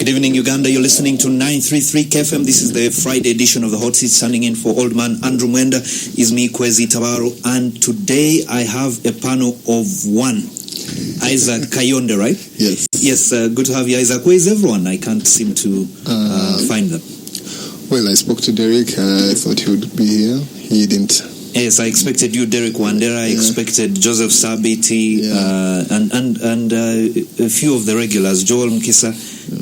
Good evening, Uganda. You're listening to 933 KFM. This is the Friday edition of the Hotseat. Standing in for old man Andrew Mwenda is me, Kwezi Tabaro. And today I have a panel of one. Isaac Kayonde, right? Yes. Yes, good to have you, Isaac. Where is everyone? I can't seem to find them. Well, I spoke to Derek. I thought he would be here. He didn't. Yes, I expected you, Derek Wandera. I expected Joseph Sabiti and a few of the regulars, Joel Mkisa,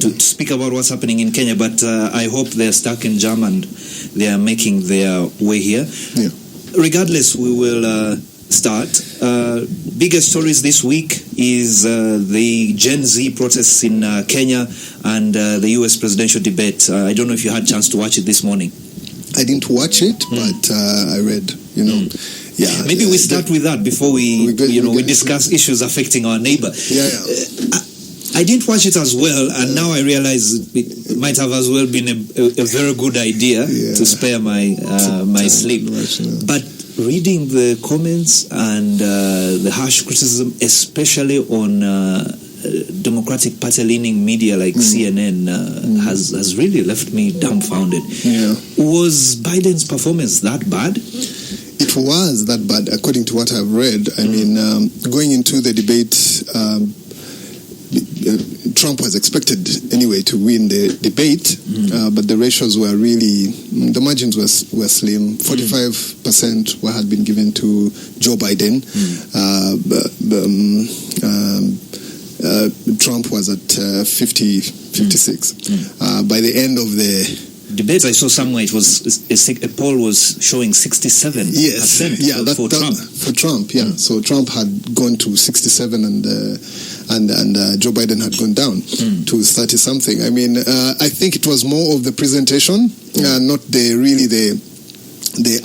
to speak about what's happening in Kenya. But I hope they're stuck in jam and they are making their way here. Yeah. Regardless, we will start. Biggest stories this week is the Gen Z protests in Kenya and the US presidential debate. I don't know if you had a chance to watch it this morning. I didn't watch it, but I read, Yeah. Maybe we start with that before we discuss issues affecting our neighbor. I didn't watch it as well, and now I realize it might have as well been a very good idea to spare my sleep. But reading the comments and the harsh criticism, especially on Democratic Party-leaning media like CNN, has really left me dumbfounded. Yeah. Was Biden's performance that bad? It was that bad, according to what I've read. I mean, going into the debate, Trump was expected anyway to win the debate, but the ratios were really, the margins were slim. 45% had been given to Joe Biden. Trump was at 56. By the end of the debate, I saw somewhere it was a poll was showing 67%. Yes, for Trump. For Trump, So Trump had gone to 67, and Joe Biden had gone down to 30 something. I mean, I think it was more of the presentation, not the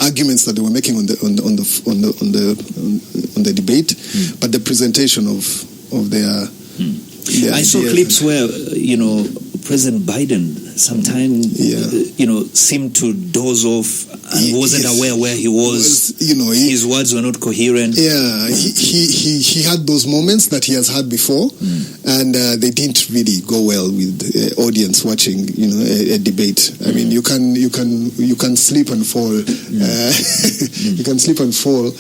arguments that they were making on the debate, but the presentation of their. I saw clips where President Biden sometimes seemed to doze off and wasn't aware where he was. His words were not coherent. Yeah, he had those moments that he has had before, and they didn't really go well with the audience watching a debate. I mean, you can slip and fall. You can slip and fall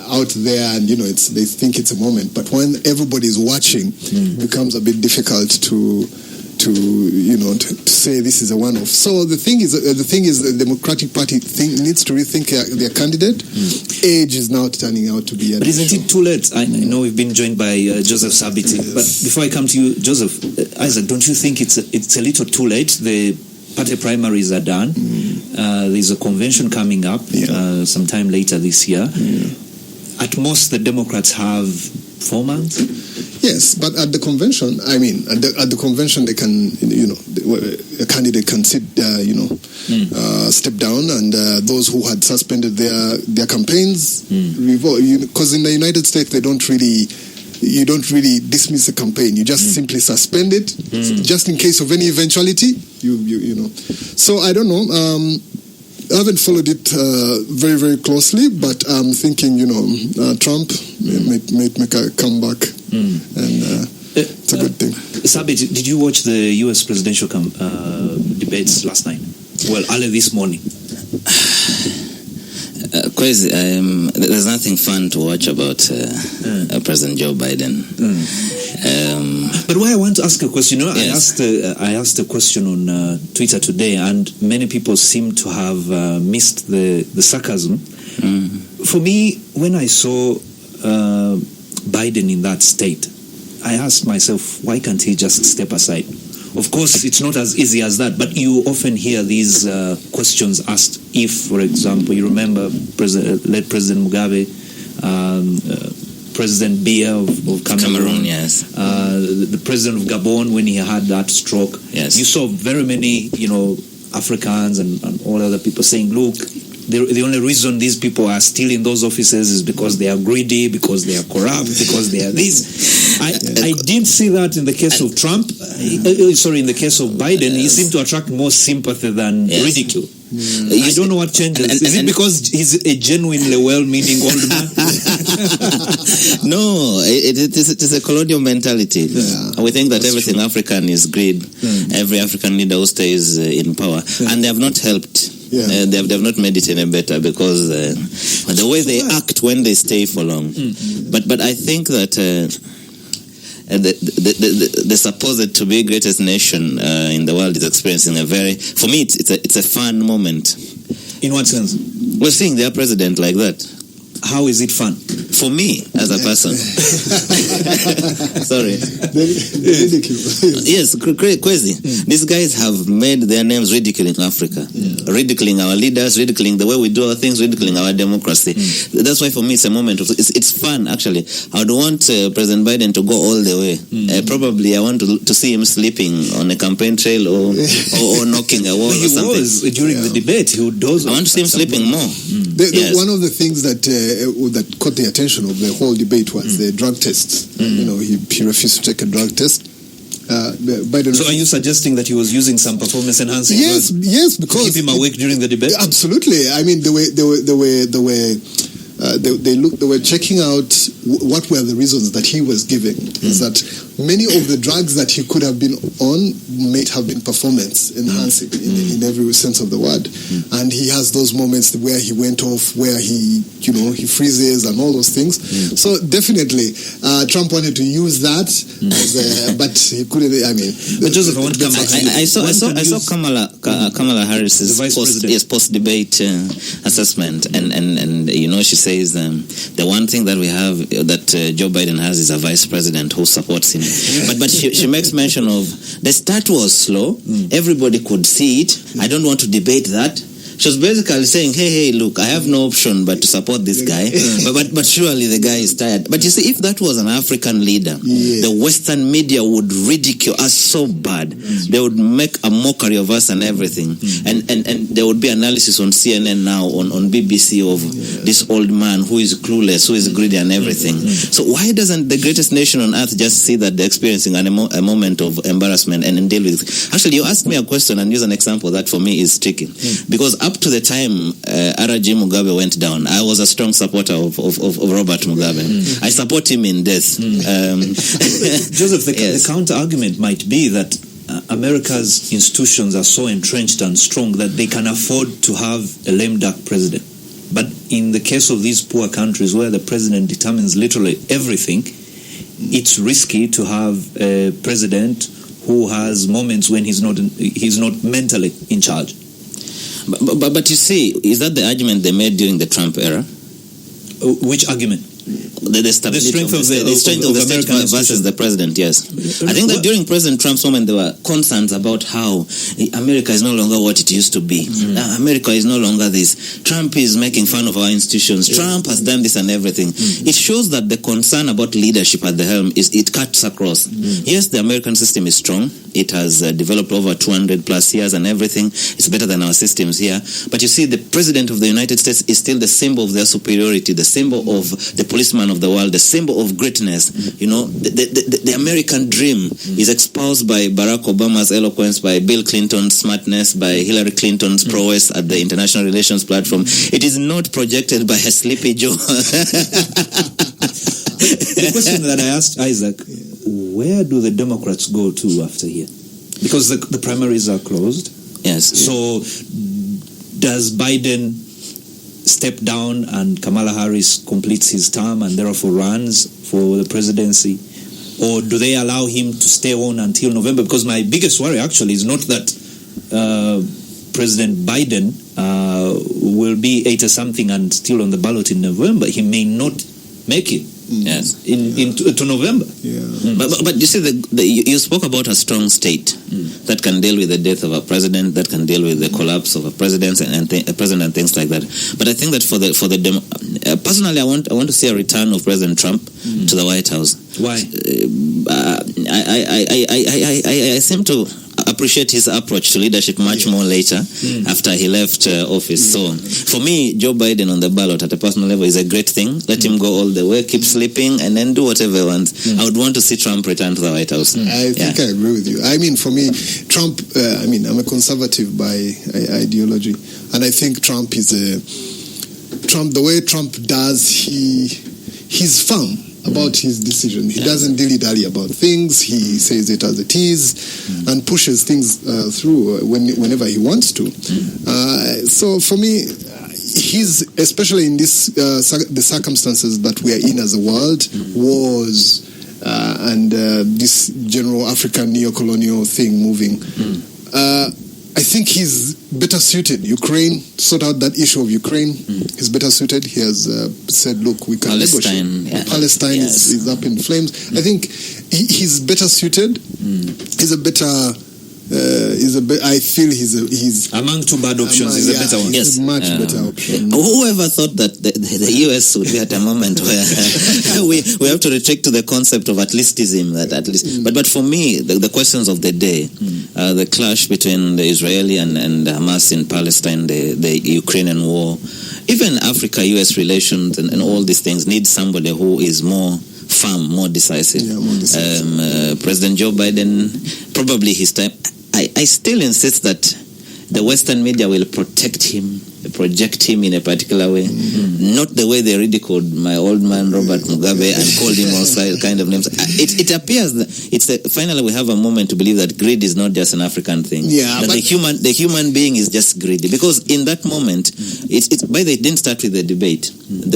out there, and they think it's a moment, but when everybody is watching, it becomes a bit difficult to say this is a one-off. So the thing is the Democratic Party needs to rethink their candidate. Age is now turning out to be an But isn't issue. it too late? I know we've been joined by Joseph Sabiti, but before I come to you, Joseph, Isaac, don't you think it's a little too late? The party primaries are done. There's a convention coming up sometime later this year. At most, the Democrats have 4 months. Yes, but at the convention, I mean, at the convention, they can, a candidate can step down, and those who had suspended their campaigns, because in the United States, you don't really dismiss a campaign. You just simply suspend it, just in case of any eventuality. So I don't know. I haven't followed it very, very closely, but I'm thinking, Trump may make a comeback, and it's a good thing. Sabi, did you watch the U.S. presidential debates last night? Well, early this morning. Crazy. There's nothing fun to watch about President Joe Biden. But why I want to ask a question, I asked a question on Twitter today, and many people seem to have missed the sarcasm. For me, when I saw Biden in that state, I asked myself, why can't he just step aside? Of course, it's not as easy as that, but you often hear these questions asked. If, for example, you remember late President Mugabe, President Biya of Cameroon, yes. The president of Gabon when he had that stroke. Yes. You saw very many, Africans and all other people saying, look, the only reason these people are still in those offices is because they are greedy, because they are corrupt, because they are this. I didn't see that in the case of Trump. In the case of Biden, he seemed to attract more sympathy than ridicule. I don't know what changes. Is it because he's a genuinely well-meaning old man? No, it is a colonial mentality. Yeah. We think that everything true. African is greed. Every African leader who stays in power, and they have not helped. Yeah. They have not made it any better because the way they act when they stay for long. But I think that the supposed to be greatest nation in the world is experiencing for me it's a fun moment. In what sense? We're seeing their president like that. How is it fun? For me, as a person. Sorry. Yes, crazy. These guys have made their names ridiculing Africa, ridiculing our leaders, ridiculing the way we do our things, ridiculing our democracy. That's why for me it's a moment of it's fun actually. I would want President Biden to go all the way. Probably I want to see him sleeping on a campaign trail or knocking a wall or something. He was during the debate. He would doze. I want to see him sleeping more. One of the things that caught the attention of the whole debate was the drug tests. He refused to take a drug test. Biden. So are you suggesting that he was using some performance enhancing drugs? Yes, because to keep him awake during the debate? Absolutely. I mean, they were checking out what were the reasons that he was giving. Is that many of the drugs that he could have been on might have been performance enhancing in every sense of the word. And he has those moments where he went off, where he freezes and all those things. So definitely, Trump wanted to use that, but he couldn't. I mean, but Joseph, I want to come back. I saw Kamala Harris's post-debate assessment, and she says the one thing that we have that Joe Biden has is a vice president who supports him. But she makes mention of the start was slow. Everybody could see it. I don't want to debate that. She was basically saying, hey, look, I have no option but to support this guy. But surely the guy is tired. But you see, if that was an African leader, the Western media would ridicule us so bad. They would make a mockery of us and everything. And there would be analysis on CNN now, on BBC of this old man who is clueless, who is greedy and everything. So why doesn't the greatest nation on earth just see that they're experiencing a moment of embarrassment and deal with it? Actually, you asked me a question and use an example that for me is tricky. Because up to the time R.G. Mugabe went down, I was a strong supporter of Robert Mugabe. I support him in death. Joseph, the counter-argument might be that America's institutions are so entrenched and strong that they can afford to have a lame duck president. But in the case of these poor countries where the president determines literally everything, it's risky to have a president who has moments when he's not mentally in charge. But you see, is that the argument they made during the Trump era? Which argument? The strength of the state versus the president, yes. I think that during President Trump's moment, there were concerns about how America is no longer what it used to be. America is no longer this. Trump is making fun of our institutions. Trump has done this and everything. It shows that the concern about leadership at the helm it cuts across. Yes, the American system is strong. It has developed over 200 plus years and everything. It's better than our systems here. But you see, the president of the United States is still the symbol of their superiority, the symbol of the policeman of the world, the symbol of greatness. The American dream is espoused by Barack Obama's eloquence, by Bill Clinton's smartness, by Hillary Clinton's prowess at the international relations platform. It is not projected by a sleepy Joe. The question that I asked Isaac, where do the Democrats go to after here? Because the primaries are closed. Yes. So does Biden step down and Kamala Harris completes his term and therefore runs for the presidency? Or do they allow him to stay on until November? Because my biggest worry actually is not that President Biden will be 80-something and still on the ballot in November. He may not make it. Yes, to November. But you see, you spoke about a strong state that can deal with the death of a president, that can deal with the collapse of a president and things like that. But I think that personally, I want to see a return of President Trump to the White House. Why? I seem to appreciate his approach to leadership much more later after he left office. So for me, Joe Biden on the ballot at a personal level is a great thing. Let him go all the way, keep sleeping, and then do whatever he wants. I would want to see Trump return to the White House. I think I agree with you. I mean, for me, Trump, I'm a conservative by ideology, and I think Trump is the way Trump does, he's firm about his decision. He doesn't dilly-dally about things. He says it as it is and pushes things through whenever he wants to. So for me, he's, especially in this the circumstances that we are in as a world, wars and this general African neo-colonial thing moving, I think he's better suited. Ukraine, sort out that issue of Ukraine. He's better suited. He has said, look, we can negotiate. Palestine is up in flames. I think he's better suited. He's a better... I feel he's among two bad options. He's a better one. Yes, much better option. Whoever thought that the US would be at a moment where we have to retreat to the concept of at leastism. At least, but for me, the questions of the day, the clash between the Israeli and Hamas in Palestine, the Ukrainian war, even Africa-US relations, and all these things need somebody who is more firm, more decisive. President Joe Biden, probably his time. I still insist that the Western media will project him in a particular way, not the way they ridiculed my old man Robert Mugabe and called him all kind of names. It appears that finally we have a moment to believe that greed is not just an African thing. But the human being is just greedy, because in that moment, by the way, it didn't start with the debate.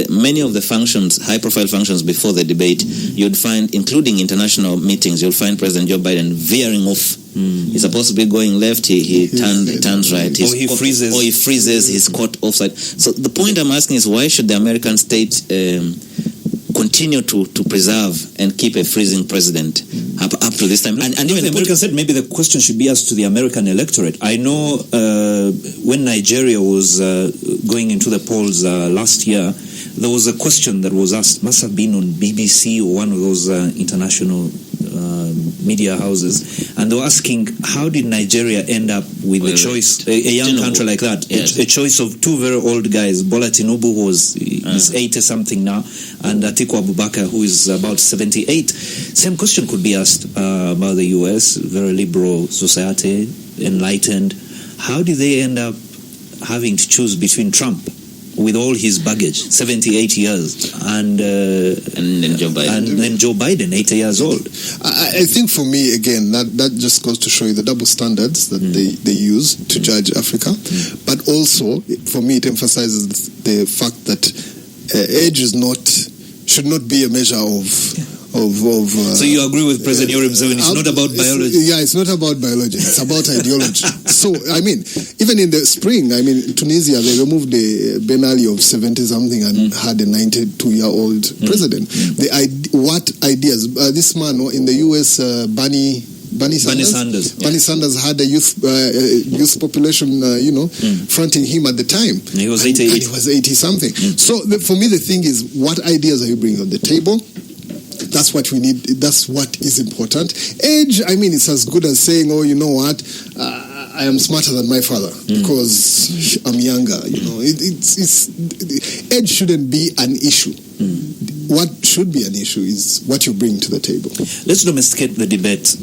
Many of the functions, high-profile functions before the debate, you'd find, including international meetings, you'll find President Joe Biden veering off. He's supposed to be going left, he turns right. Or he freezes. He's caught offside. So the point I'm asking is, why should the American state continue to preserve and keep a freezing president up to this time? And even the American state, maybe the question should be asked to the American electorate. I know when Nigeria was going into the polls last year, there was a question that was asked, must have been on BBC or one of those international media houses, and they were asking, how did Nigeria end up with a choice, a young country like that, a choice of two very old guys, Bola Tinubu, who is 80-something now, and Atiku Abubakar, who is about 78. Same question could be asked about the US, very liberal society, enlightened. How did they end up having to choose between Trump, with all his baggage, 78 years, and then Joe Biden, 80 years old? I think for me, again, that just goes to show you the double standards that they use to judge Africa. But also, for me, it emphasizes the fact that age should not be a measure of so you agree with President Yoweri Museveni? It's not about biology. It's not about biology. It's about ideology. So, I mean, even in the spring, Tunisia, they removed the Ben Ali of 70-something and had a 92-year-old president. What ideas? This man in the U.S., Bernie Sanders. Bernie Sanders had a youth population, fronting him at the time. And he was 88. And he was 80-something. So, for me, the thing is, what ideas are you bringing on the table? That's what we need. That's what is important. Age, it's as good as saying, oh, you know what, I am smarter than my father because I'm younger. Age shouldn't be an issue. What should be an issue is what you bring to the table. Let's domesticate the debate.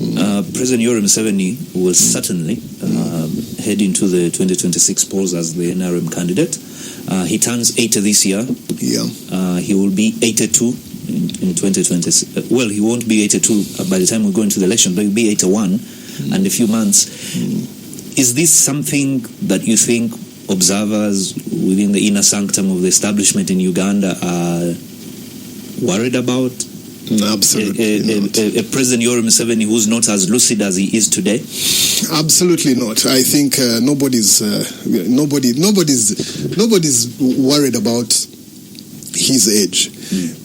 President Yoweri Museveni will certainly head into the 2026 polls as the NRM candidate. He turns 80 this year. He will be 82 in 2020. Well, he won't be 82 by the time we go into the election, but he'll be 81 and a few months. Is this something that you think observers within the inner sanctum of the establishment in Uganda are worried about? Absolutely not. A President Yoweri Museveni who's not as lucid as he is today? Absolutely not. I think nobody's worried about his age.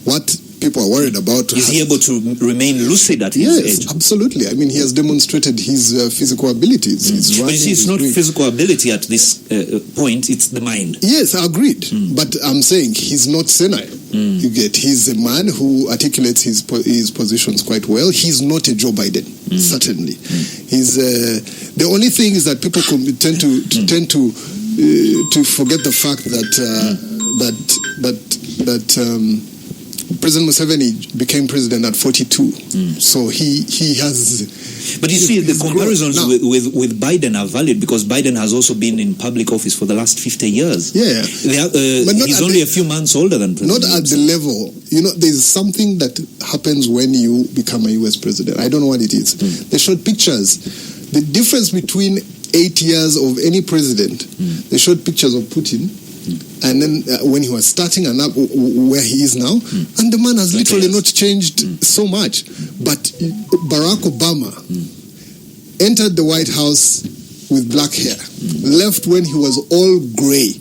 What people are worried about. Is he able to remain lucid at his age? Yes, absolutely. I mean, he has demonstrated his physical abilities. But you see, it's not physical ability at this point, it's the mind. Yes, agreed. But I'm saying he's not senile. You get, he's a man who articulates his positions quite well. He's not a Joe Biden, certainly. He's the only thing is that people tend to forget the fact that President Museveni became president at 42. So he has. But you see, the comparisons with Biden are valid because Biden has also been in public office for the last 50 years. Yeah. But he's only a few months older than President. Not at the level. You know, there's something that happens when you become a U.S. president. I don't know what it is. They showed pictures. The difference between 8 years of any president, they showed pictures of Putin. And then when he was starting and up where he is now, and the man has literally not changed so much. But Barack Obama entered the White House with black hair, left when he was all gray.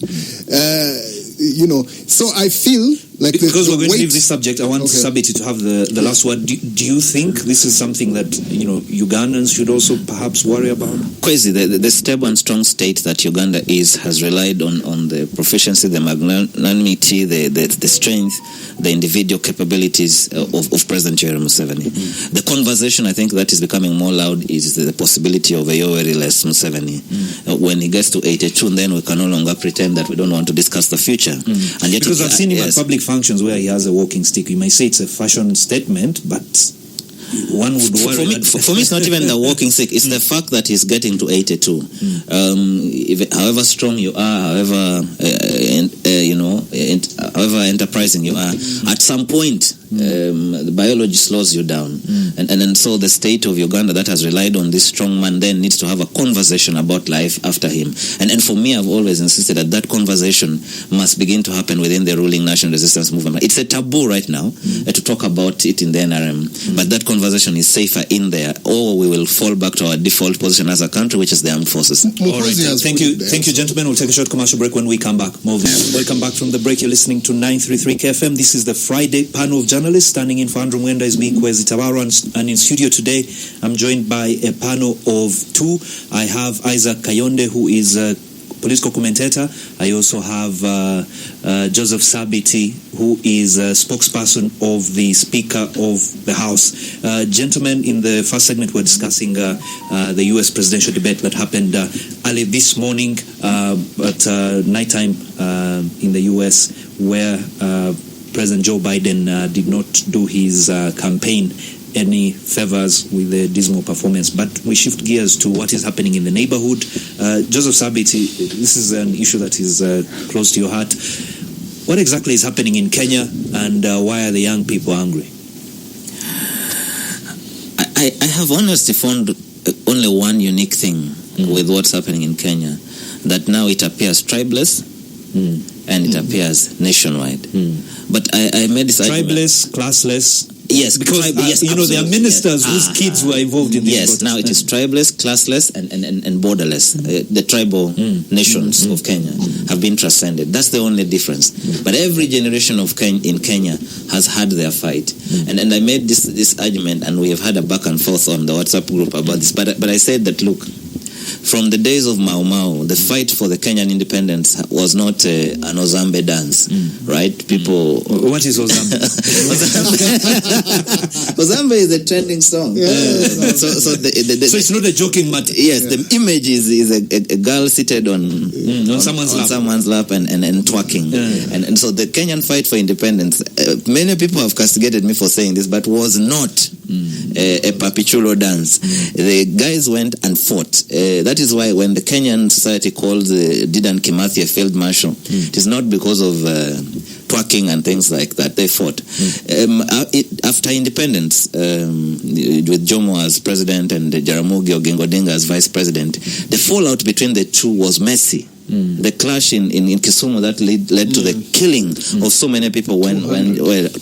You know, so I feel like because we're going to leave this subject, I want Sabiti to have the last word. Do you think this is something that Ugandans should also perhaps worry about? Kwesi, the stable and strong state that Uganda has relied on the proficiency, the magnanimity, the strength, the individual capabilities of President Yoweri Museveni. The conversation I think that is becoming more loud is the possibility of a Yoweri-less Museveni. When he gets to 82, then we can no longer pretend that we don't want to discuss the future. And yet because I've seen him at public functions where he has a walking stick. You may say it's a fashion statement, but one would worry. For me, it's not even the walking stick. It's the fact that he's getting to 82. However strong you are, however however enterprising you are, at some point the biology slows you down, and so the state of Uganda that has relied on this strong man then needs to have a conversation about life after him. And for me, I've always insisted that conversation must begin to happen within the ruling national resistance movement. It's a taboo right now to talk about it in the NRM, but that conversation is safer in there, or we will fall back to our default position as a country, which is the armed forces. All right, thank you, gentlemen. We'll take a short commercial break. When we come back, more. Welcome back from the break. You're listening to 933 KFM. This is the Friday panel of journalists. Standing in for Andrew Mwenda is me, Kwesi Tabaro, and in studio today, I'm joined by a panel of two. I have Isaac Kayonde, who is a political commentator. I also have Joseph Sabiti, who is a spokesperson of the Speaker of the House. Gentlemen, in the first segment, we're discussing the U.S. presidential debate that happened early this morning at nighttime in the U.S., where President Joe Biden did not do his campaign any favors with the dismal performance. But we shift gears to what is happening in the neighborhood. Joseph Sabiti, this is an issue that is close to your heart. What exactly is happening in Kenya, and why are the young people angry? I have honestly found only one unique thing with what's happening in Kenya, that now it appears tribeless and it appears nationwide. But I made this tribeless, classless. Yes, because there are ministers whose kids were involved in this. Yes, now it is tribeless, classless, and borderless. The tribal nations of Kenya have been transcended. That's the only difference. But every generation in Kenya has had their fight. And I made this argument, and we have had a back and forth on the WhatsApp group about this. But I said that, look, from the days of Mau Mau, the fight for the Kenyan independence was not an Ozambe dance, right? People... What is Ozambe? Ozambe is a trending song. Yeah. So it's not a joking matter. Yes, the image is a girl seated on someone's lap and twerking. Yeah. And so the Kenyan fight for independence, many people have castigated me for saying this, but was not a papichulo dance. The guys went and fought. That is why when the Kenyan society called Dedan Kimathi a field marshal, it is not because of twerking and things like that. They fought. After independence, with Jomo as president and Jaramogi Oginga Odinga as vice president, the fallout between the two was messy. The clash in Kisumu that led to the killing of so many people when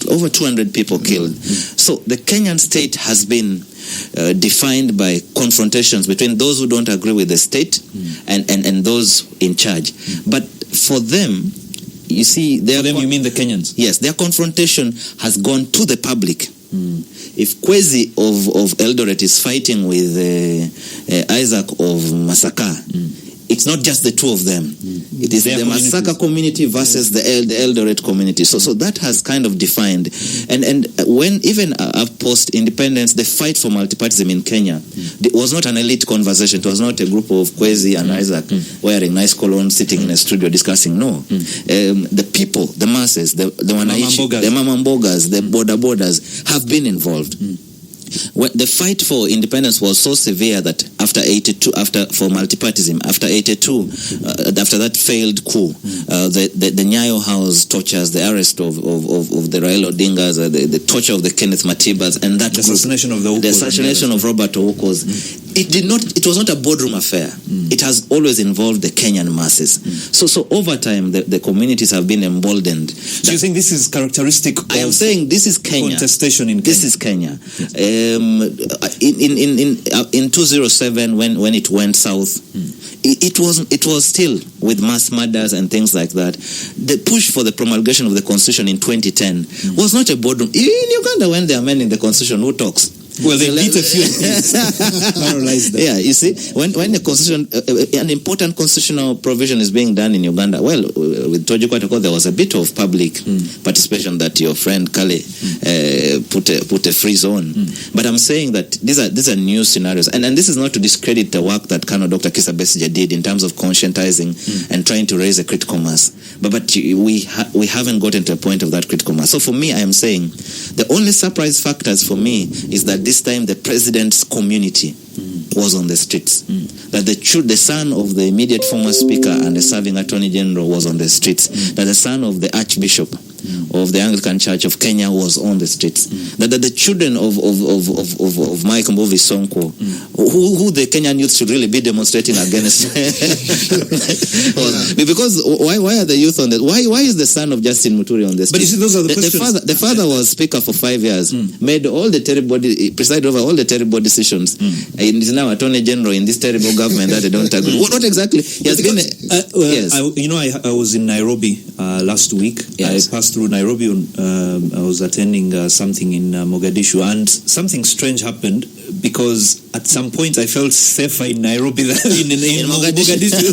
over 200 people killed. So the Kenyan state has been defined by confrontations between those who don't agree with the state and those in charge. But for them, you see, for them, you mean the Kenyans? Yes, their confrontation has gone to the public. If Kwesi of Eldoret is fighting with Isaac of Masaka, it's not just the two of them. It is the Masaka community versus the Eldoret community. So that has kind of defined. And when even post-independence, the fight for multipartyism in Kenya, it was not an elite conversation. It was not a group of Kwesi and Isaac wearing nice cologne, sitting in a studio discussing. No. The people, the masses, the Wananchi, the Mamambogas, the borders have been involved. When the fight for independence was so severe that after 82, for multipartyism, after 82, after that failed coup, the Nyayo House tortures, the arrest of the Raila Odingas, the torture of the Kenneth Matibas, and that assassination of the assassination of Robert Owokos, it was not a boardroom affair. It has always involved the Kenyan masses. So over time, the communities have been emboldened. So you think this is characteristic of I am saying this is Kenya. Contestation in Kenya. This is Kenya. In 2007, when it went south, it was still with mass murders and things like that. The push for the promulgation of the constitution in 2010 was not a boardroom. In Uganda, when they are amending the constitution, who talks? Well, they beat a few. Yeah, you see, when the constitution, an important constitutional provision is being done in Uganda, well, with Toji Kwatako, there was a bit of public participation that your friend Kale put a freeze on. But I'm saying that these are new scenarios, and this is not to discredit the work that Dr. Kizza Besigye did in terms of conscientizing and trying to raise a critical mass. But we haven't gotten to a point of that critical mass. So for me, I am saying the only surprise factors for me is that this time the president's community was on the streets. That the son of the immediate former speaker and the serving attorney general was on the streets. That the son of the archbishop of the Anglican Church of Kenya was on the streets. That the children of Mike Mbovi Sonko, who the Kenyan youth should really be demonstrating against. Because why are the youth on the? Why is the son of Justin Muturi on the streets? But you see, those are the questions. The father was speaker for 5 years, made all the presided over all the terrible decisions, and is now attorney general in this terrible government that they don't agree. What exactly? He has been. Yes. I was in Nairobi last week. Yes. I passed through Nairobi. I was attending something in Mogadishu, and something strange happened because at some point I felt safer in Nairobi than in Mogadishu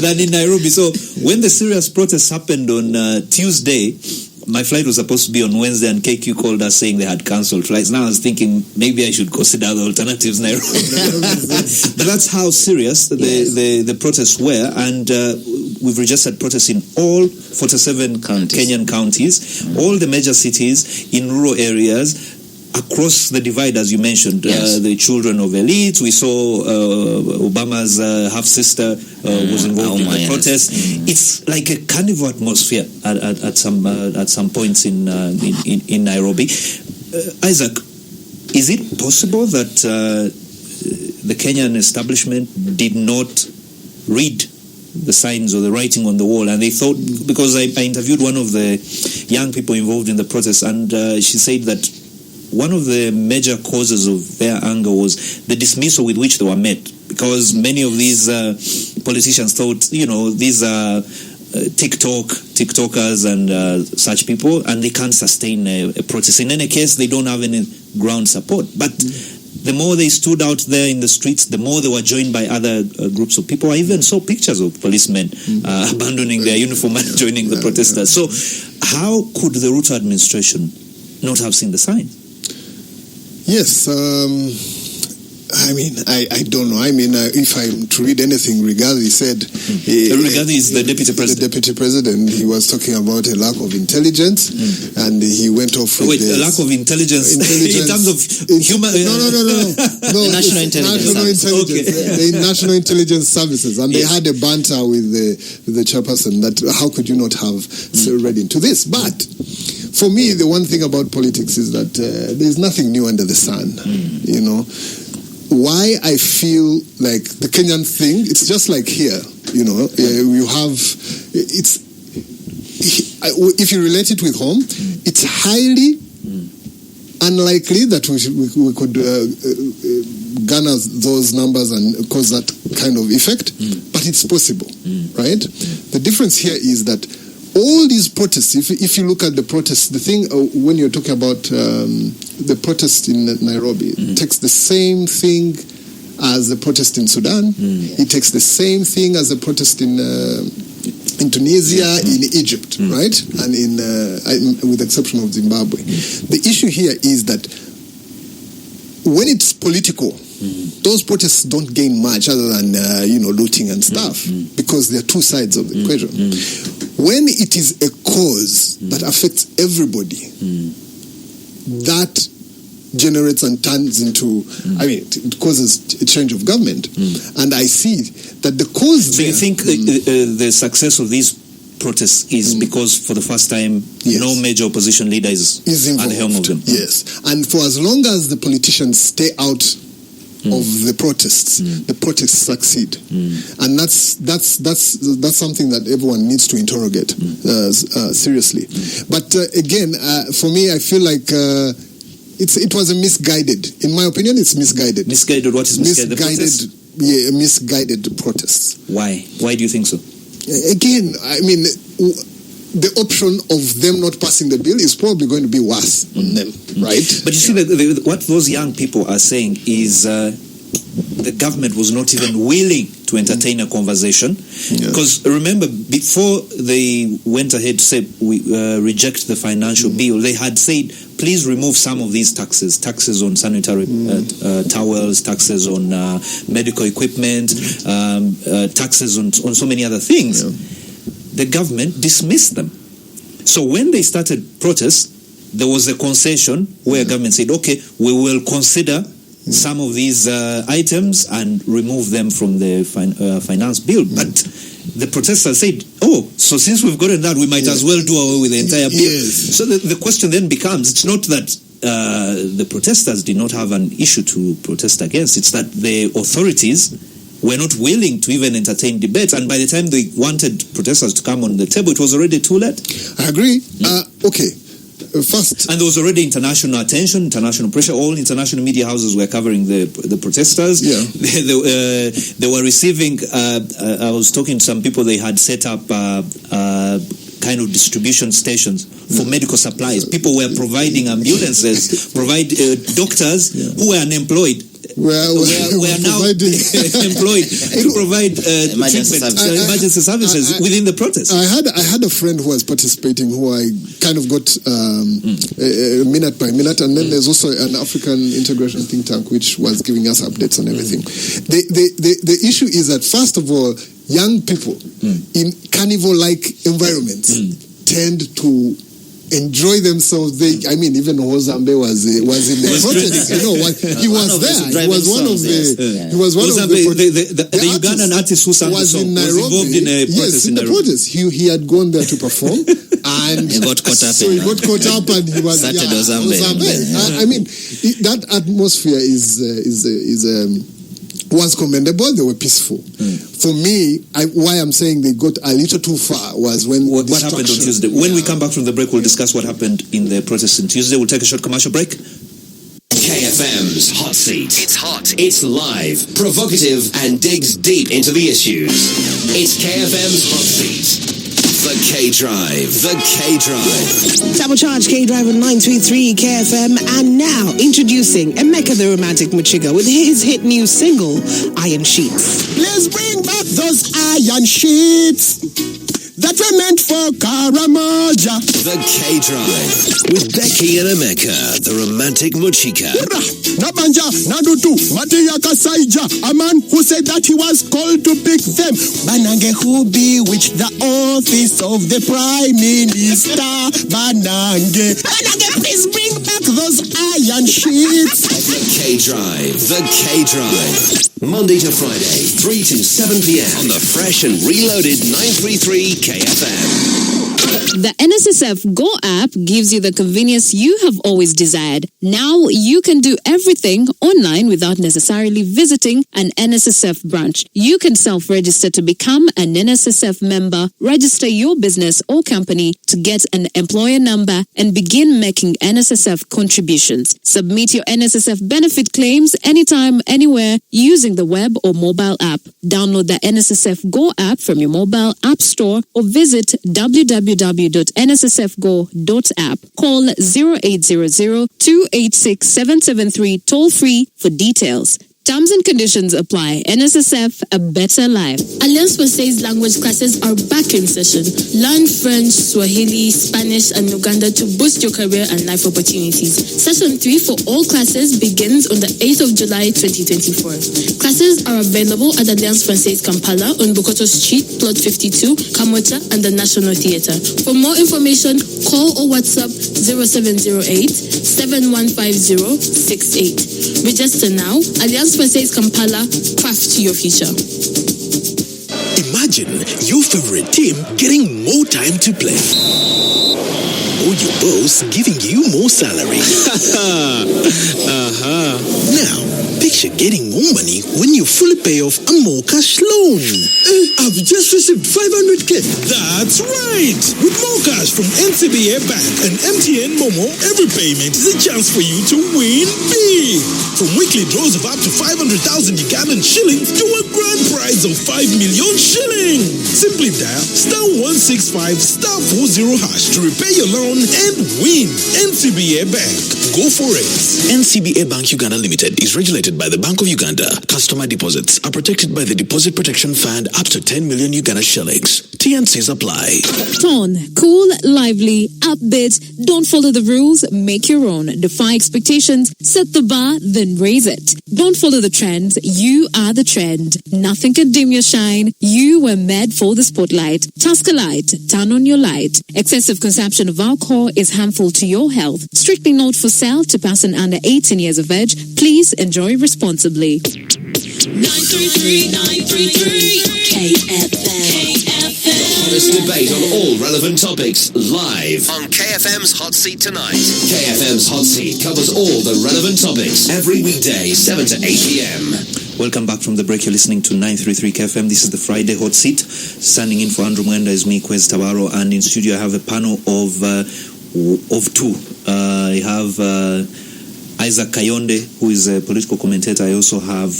than in Nairobi. So when the serious protests happened on Tuesday, my flight was supposed to be on Wednesday, and KQ called us saying they had cancelled flights. Now I was thinking maybe I should consider the alternatives, Nairobi. But that's how serious the protests were, and we've registered protests in all 47 Kenyan counties, all the major cities, in rural areas, across the divide, as you mentioned. The children of elites. We saw Obama's half-sister was involved in the protest. It's like a carnival atmosphere at some points in Nairobi. Isaac, is it possible that the Kenyan establishment did not read the signs or the writing on the wall, and they thought, because I interviewed one of the young people involved in the protest, and she said that one of the major causes of their anger was the dismissal with which they were met, because many of these politicians thought, these are TikTokers and such people, and they can't sustain a protest. In any case, they don't have any ground support. But the more they stood out there in the streets, the more they were joined by other groups of people. I even saw pictures of policemen abandoning their uniform and joining the protesters. So how could the Ruto administration not have seen the sign? Yes, I don't know. If I'm to read anything, Rigathi said... Rigathi is the deputy president. The deputy president, he was talking about a lack of intelligence, and he went off with a lack of intelligence in terms of human... No, national intelligence. Okay. The National Intelligence Services, and they had a banter with the chairperson that how could you not have read into this? But... for me, the one thing about politics is that there's nothing new under the sun, Why I feel like the Kenyan thing, it's just like here, you have, if you relate it with home, it's highly unlikely that we could garner those numbers and cause that kind of effect, but it's possible, right? The difference here is that all these protests, if you look at the protests, the thing when you're talking about the protest in Nairobi, it takes the same thing as the protest in Sudan. It takes the same thing as the protest in Tunisia, in Egypt, right? And with the exception of Zimbabwe. The issue here is that when it's political, those protests don't gain much other than looting and stuff, because there are two sides of the equation. When it is a cause that affects everybody, that generates and turns into, it causes a change of government. And I see that the cause. So you think the success of these protests is because for the first time no major opposition leader is at the helm of them? Yes. And for as long as the politicians stay out of the protests, the protests succeed. And that's something that everyone needs to interrogate seriously. But again, for me, I feel like it was a misguided. In my opinion, it's misguided. Misguided? What is misguided? Misguided protests. Why? Why do you think so? Again, the option of them not passing the bill is probably going to be worse on them, right? But you see, what those young people are saying is the government was not even willing to entertain a conversation. Because remember, before they went ahead to say we reject the financial bill, they had said, please remove some of these taxes on sanitary towels, taxes on medical equipment, taxes on so many other things. The government dismissed them. So when they started protests, there was a concession where government said, okay, we will consider some of these items and remove them from the finance bill. But the protesters said, so since we've gotten that, we might as well do away with the entire bill. So the question then becomes, it's not that the protesters did not have an issue to protest against, it's that the authorities were not willing to even entertain debates, and by the time they wanted protesters to come on the table, it was already too late. I agree. Okay. First, and there was already international attention, international pressure. All international media houses were covering the protesters. They were receiving. I was talking to some people. They had set up kind of distribution stations for medical supplies. People were providing ambulances, doctors who were unemployed. We are now employed to provide emergency services within the protest. I had a friend who was participating, who I kind of got minute by minute, and then there's also an African integration think tank which was giving us updates on everything. The issue is that, first of all, young people in carnival-like environments tend to enjoy themselves. Even Hozambe was in the protest. He was there. He was one of the. He was one of the Ugandan artist who sang the song was involved in a protest in the protest. He had gone there to perform, and he got caught up. So he got caught up, and he was Hozambe. That atmosphere was commendable. They were peaceful. For me, why I'm saying they got a little too far was when what happened on Tuesday. When we come back from the break, we'll discuss what happened in the protest on Tuesday. We'll take a short commercial break. KFM's Hot Seat. It's hot. It's live, provocative, and digs deep into the issues. It's KFM's Hot Seat. The K-Drive. The K-Drive. Double-charge K-Drive on 933 KFM. And now, introducing Emeka the Romantic Muchiga with his hit new single, Iron Sheets. Let's bring back those iron sheets that were meant for Karamoja. The K-Drive. With Becky and Emeka, the Romantic Muchiga. Nabanja, Nadutu, Matia Kasaija, a man who said that he was called to pick them. Banange who bewitched the office of the Prime Minister. Banange, please bring back those iron sheets. The K-Drive. The K-Drive. Monday to Friday, 3 to 7 p.m. on the fresh and reloaded 933 KFM. The NSSF Go app gives you the convenience you have always desired. Now you can do everything everything online without necessarily visiting an NSSF branch. You can self-register to become an NSSF member, register your business or company to get an employer number, and begin making NSSF contributions. Submit your NSSF benefit claims anytime, anywhere using the web or mobile app. Download the NSSF Go app from your mobile app store or visit www.nssfgo.app. Call 0800-286-773 toll-free for details. Terms and conditions apply. NSSF, a better life. Alliance Francaise language classes are back in session. Learn French, Swahili, Spanish, and Uganda to boost your career and life opportunities. Session 3 for all classes begins on the 8th of July 2024. Classes are available at Alliance Francaise Kampala on Bukoto Street, Plot 52, Kamocha, and the National Theatre. For more information, call or WhatsApp 0708-715068. Register now. Alliance Francaise Kampala, craft your future. Imagine your favorite team getting more time to play. Or your boss giving you more salary. Now, picture getting more money when you fully pay off a more cash loan. I've just received 500k. That's right. With more cash from NCBA Bank and MTN Momo, every payment is a chance for you to win big. From weekly draws of up to 500,000 Ugandan shillings to a grand prize of 5 million shillings. Simply dial *165*40# to repay your loan and win. NCBA Bank. Go for it. NCBA Bank Uganda Limited is regulated by the Bank of Uganda. Customer deposits are protected by the Deposit Protection Fund up to 10 million Uganda shillings. T&Cs apply. Tone, cool, lively, upbeat. Don't follow the rules, make your own. Defy expectations, set the bar, then raise it. Don't follow the trends, you are the trend. Nothing can dim your shine. You were made for the spotlight. Tusker Light, turn on your light. Excessive consumption of alcohol is harmful to your health. Strictly not for sale to person under 18 years of age. Please enjoy responsibly. 933 KFM. Hottest debate on all relevant topics live on KFM's Hot Seat tonight. KFM's Hot Seat covers all the relevant topics every weekday, 7 to 8 p.m. Welcome back from the break. You're listening to 933 KFM. This is the Friday Hot Seat. Standing in for Andrew Mwenda is me, Kwez Tabaro, and in studio I have a panel of two. I have Isaac Kayonde, who is a political commentator. I also have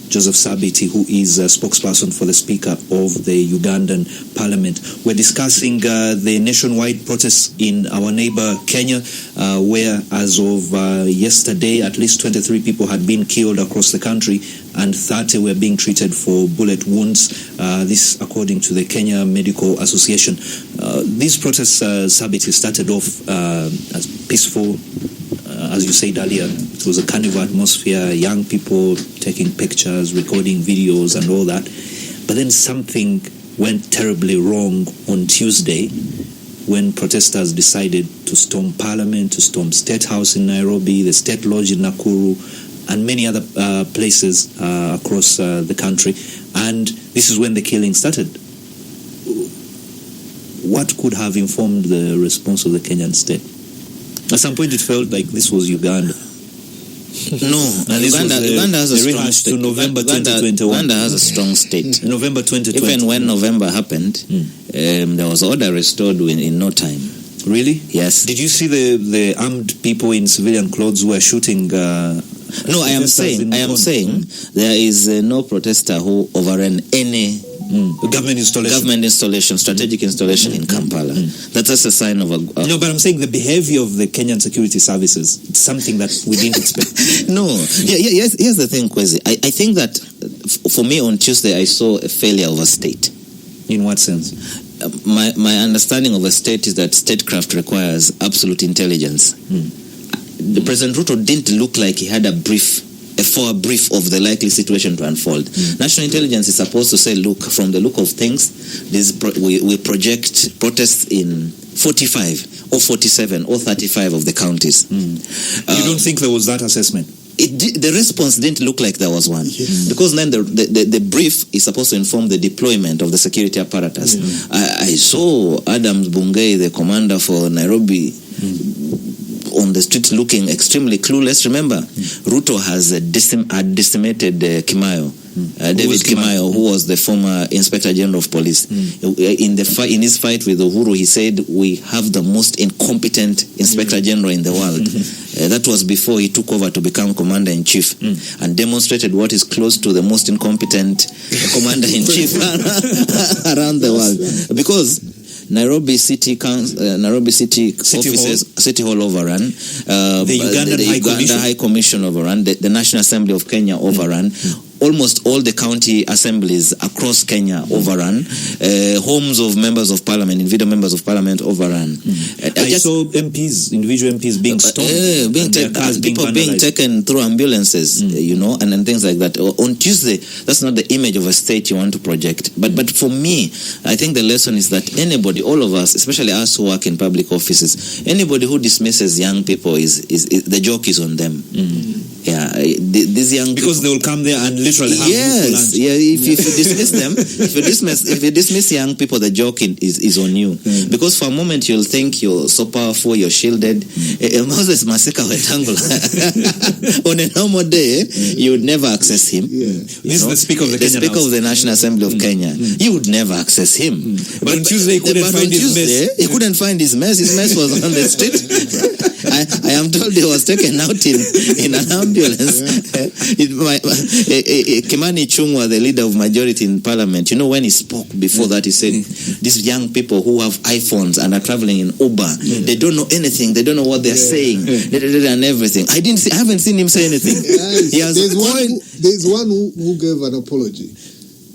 Joseph Sabiti, who is a spokesperson for the Speaker of the Ugandan Parliament. We're discussing the nationwide protests in our neighbor Kenya, where as of yesterday, at least 23 people had been killed across the country and 30 were being treated for bullet wounds. This according to the Kenya Medical Association. These protests, Sabiti, started off as peaceful. As you said earlier, it was a carnival atmosphere, young people taking pictures, recording videos and all that. But then something went terribly wrong on Tuesday when protesters decided to storm Parliament, to storm State House in Nairobi, the State Lodge in Nakuru, and many other places across the country. And this is when the killing started. What could have informed the response of the Kenyan state? At some point, it felt like this was Uganda. No, Uganda has a strong state. To November 2021. Uganda has a strong state. November 2020. Even when November happened, there was order restored in no time. Really? Yes. Did you see the armed people in civilian clothes who were shooting? No, I am saying there is no protester who overran any government installation, strategic installation in Kampala. That's a sign of a... No, but I'm saying the behavior of the Kenyan security services, it's something that we didn't expect. No. Yes, here's the thing, Kwezi. I think that for me on Tuesday, I saw a failure of a state. In what sense? My understanding of a state is that statecraft requires absolute intelligence. The President Ruto didn't look like he had a brief of the likely situation to unfold. National intelligence is supposed to say, look, from the look of things, we project protests in 45 or 47 or 35 of the counties. You don't think there was that assessment? The response didn't look like there was one. Because then the brief is supposed to inform the deployment of the security apparatus. I saw Adams Bungei, the commander for Nairobi, on the street looking extremely clueless. Remember, Ruto has decimated Kimayo. David Kimayo, who was the former Inspector General of Police. In his fight with Uhuru, he said, we have the most incompetent Inspector General in the world. That was before he took over to become Commander-in-Chief and demonstrated what is close to the most incompetent Commander-in-Chief around the world. Because Nairobi City offices, City Hall overrun, the Uganda High Commission overrun, the National Assembly of Kenya overrun, almost all the county assemblies across Kenya overrun, homes of members of parliament, individual members of parliament overrun. I saw individual MPs being stormed, people being taken through ambulances, and things like that. On Tuesday, that's not the image of a state you want to project. But for me, I think the lesson is that anybody, all of us, especially us who work in public offices, anybody who dismisses young people is the joke is on them. Yeah, these young because they will come there and literally have lunch. Yeah. If you dismiss them, if you dismiss young people, the joke is on you. Because for a moment you'll think you're so powerful, you're shielded. Moses Masika Wetangula, on a normal day, you would never access him. This is the Speaker of the the National Assembly of Kenya. You would never access him. But on Tuesday he couldn't find his mess. He couldn't find his mess. His mess was on the street. I am told he was taken out in an ambulance. Kimani Ichung'wah, the leader of majority in parliament, when he spoke before that, he said, these young people who have iPhones and are traveling in Uber, they don't know anything, they don't know what they're saying, and everything. I haven't seen him say anything. There's one who gave an apology.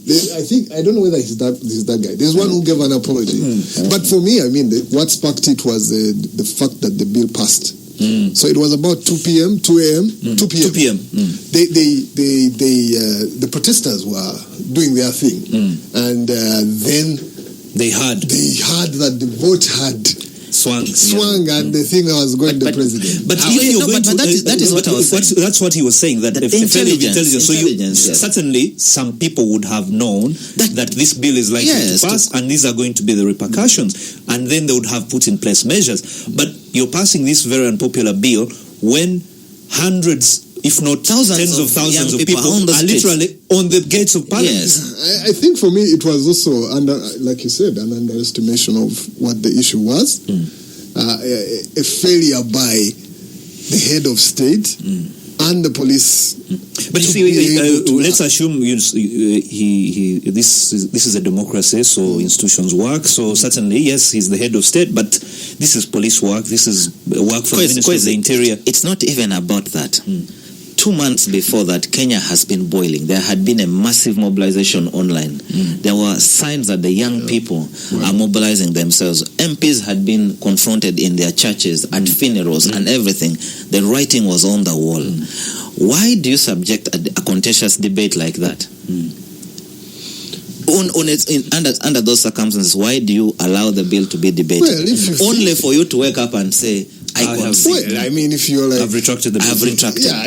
I don't know whether he's that guy. There's one who gave an apology. But for me, what sparked it was the fact that the bill passed. So it was about 2 p.m., 2 a.m., 2 p.m. The protesters were doing their thing. And then they heard that the vote had swung and the thing was going to the president. But that is what I was saying. That's what he was saying, that intelligence. So certainly some people would have known that this bill is likely to pass and these are going to be the repercussions, and then they would have put in place measures. But you're passing this very unpopular bill when hundreds, if not tens of thousands of people are literally on the gates of parliament. Yes. I think for me it was also, like you said, an underestimation of what the issue was. A failure by the head of state and the police. But you see, let's assume this is a democracy, so institutions work. So certainly, yes, he's the head of state, but this is police work. This is work for the Ministry of the Interior. It's not even about that. 2 months before that, Kenya has been boiling. There had been a massive mobilization online. There were signs that the young people are mobilizing themselves. MPs had been confronted in their churches, at funerals and everything. The writing was on the wall. Why do you subject a contentious debate like that? Under those circumstances, why do you allow the bill to be debated? Only for you to wake up and say, if you're like, I've retracted the bill. I've retracted. Yeah,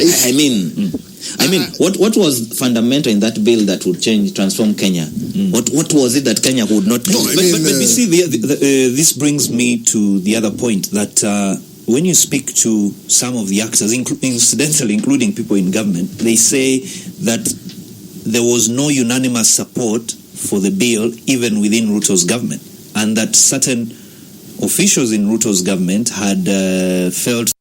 what was fundamental in that bill that would transform Kenya? What was it that Kenya would not do? But you see, this brings me to the other point that when you speak to some of the actors, incidentally, including people in government, they say that there was no unanimous support for the bill even within Ruto's government, and that certain officials in Ruto's government had felt